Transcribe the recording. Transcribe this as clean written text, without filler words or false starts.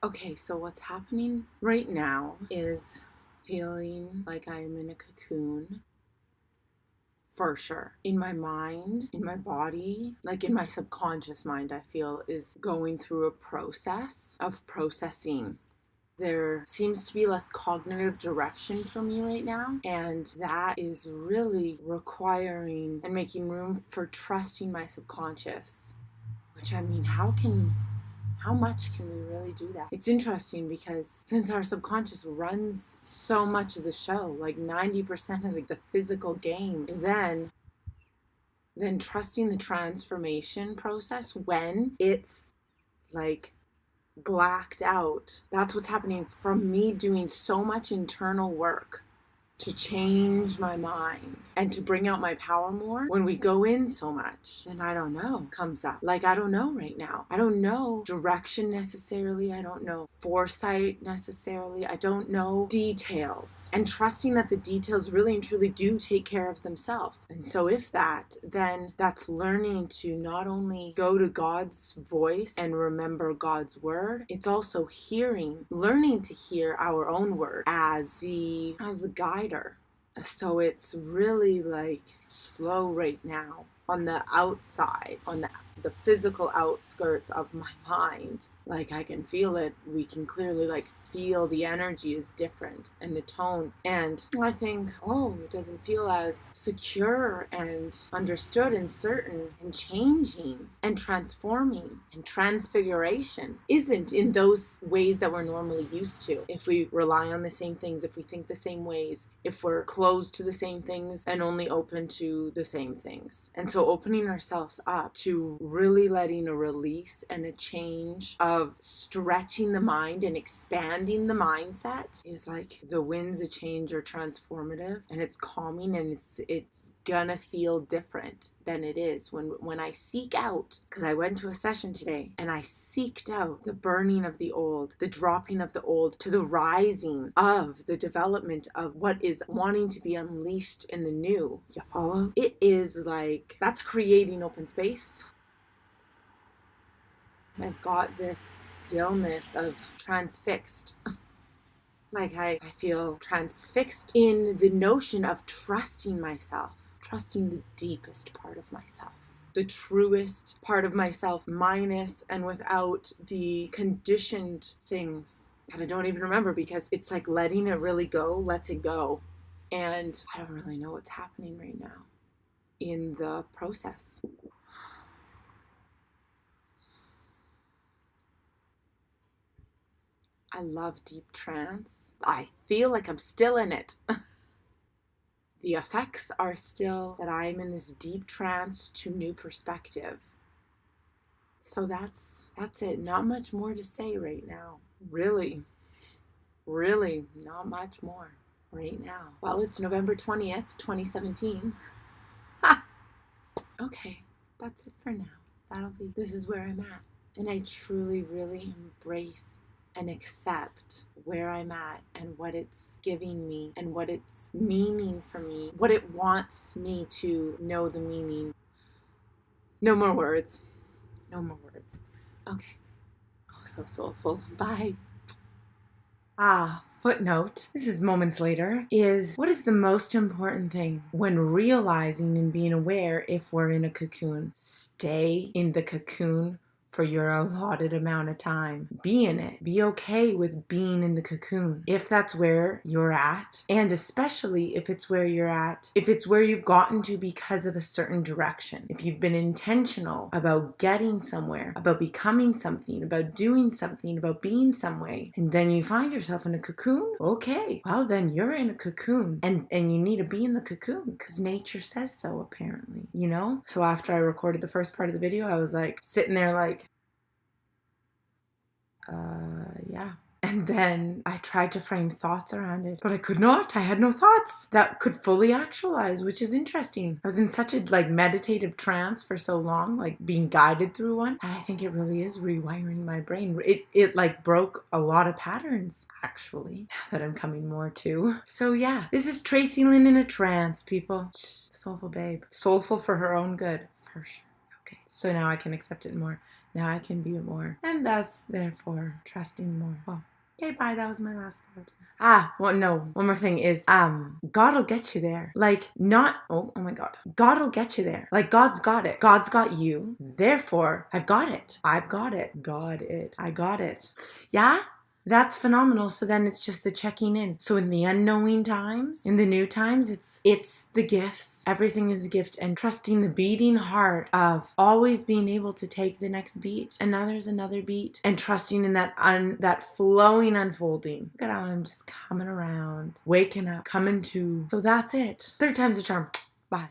Okay, so what's happening right now is feeling like I'm in a cocoon for sure. In my mind, in my body, like in my subconscious mind, I feel is going through a process of processing. There seems to be less cognitive direction for me right now, and that is really requiring and making room for trusting my subconscious. Which, I mean, how much can we really do that? It's interesting because since our subconscious runs so much of the show, like 90% of the physical game, then trusting the transformation process when it's like blacked out. That's what's happening from me doing so much internal work to change my mind and to bring out my power more. When we go in so much, then I don't know comes up. Like, I don't know right now. I don't know direction necessarily. I don't know foresight necessarily. I don't know details. And trusting that the details really and truly do take care of themselves. And so if that, then that's learning to not only go to God's voice and remember God's word, it's also learning to hear our own word as the guide. So it's really like slow right now on the outside, on the physical outskirts of my mind. Like, I can feel it. We can clearly like feel the energy is different and the tone. And I think, oh, it doesn't feel as secure and understood and certain and changing and transforming and transfiguration isn't in those ways that we're normally used to. If we rely on the same things, if we think the same ways, if we're closed to the same things and only open to the same things. And so opening ourselves up to really letting a release and a change of stretching the mind and expanding the mindset is like the winds of change are transformative, and it's calming, and it's gonna feel different than it is when I seek out, because I went to a session today and I seeked out the burning of the old, the dropping of the old, to the rising of the development of what is wanting to be unleashed in the new. You follow? It is like, that's creating open space. I've got this stillness of transfixed. Like, I feel transfixed in the notion of trusting myself, trusting the deepest part of myself, the truest part of myself, minus and without the conditioned things that I don't even remember, because it's like letting it really go, lets it go. And I don't really know what's happening right now in the process. I love deep trance. I feel like I'm still in it. The effects are still that I'm in this deep trance to new perspective. So that's it. Not much more to say right now. Really not much more right now. Well, it's November 20th, 2017. Okay, that's it for now. This is where I'm at. And I truly, really embrace and accept where I'm at and what it's giving me and what it's meaning for me, what it wants me to know the meaning. No more words. No more words. Okay. Oh, so soulful. Bye. Footnote, this is moments later, is what is the most important thing when realizing and being aware if we're in a cocoon? Stay in the cocoon for your allotted amount of time. Be in it. Be okay with being in the cocoon. If that's where you're at, and especially if it's where you're at, if it's where you've gotten to because of a certain direction, if you've been intentional about getting somewhere, about becoming something, about doing something, about being some way, and then you find yourself in a cocoon, okay, well then you're in a cocoon, and you need to be in the cocoon because nature says so, apparently, you know? So after I recorded the first part of the video, I was like sitting there like, yeah. And then I tried to frame thoughts around it, but I could not. I had no thoughts that could fully actualize, which is interesting. I was in such a like meditative trance for so long, like being guided through one. And I think it really is rewiring my brain. It like broke a lot of patterns, actually, now that I'm coming more to. So yeah, this is Tracy Lynn in a trance, people. Soulful babe. Soulful for her own good, for sure. Okay, so now I can accept it more. Now I can be it more. And thus, therefore, trusting more. Oh. Okay, bye. That was my last thought. Well, no. One more thing is, God will get you there. Like, not, oh my God. God will get you there. Like, God's got it. God's got you. Therefore, I've got it. I've got it. God it. I got it. Yeah? That's phenomenal. So then it's just the checking in. So in the unknowing times, in the new times, it's the gifts. Everything is a gift, and trusting the beating heart of always being able to take the next beat, and now there's another beat, and trusting in that flowing unfolding. Look at how I'm just coming around, waking up, coming to. So that's it. Third time's a charm. Bye.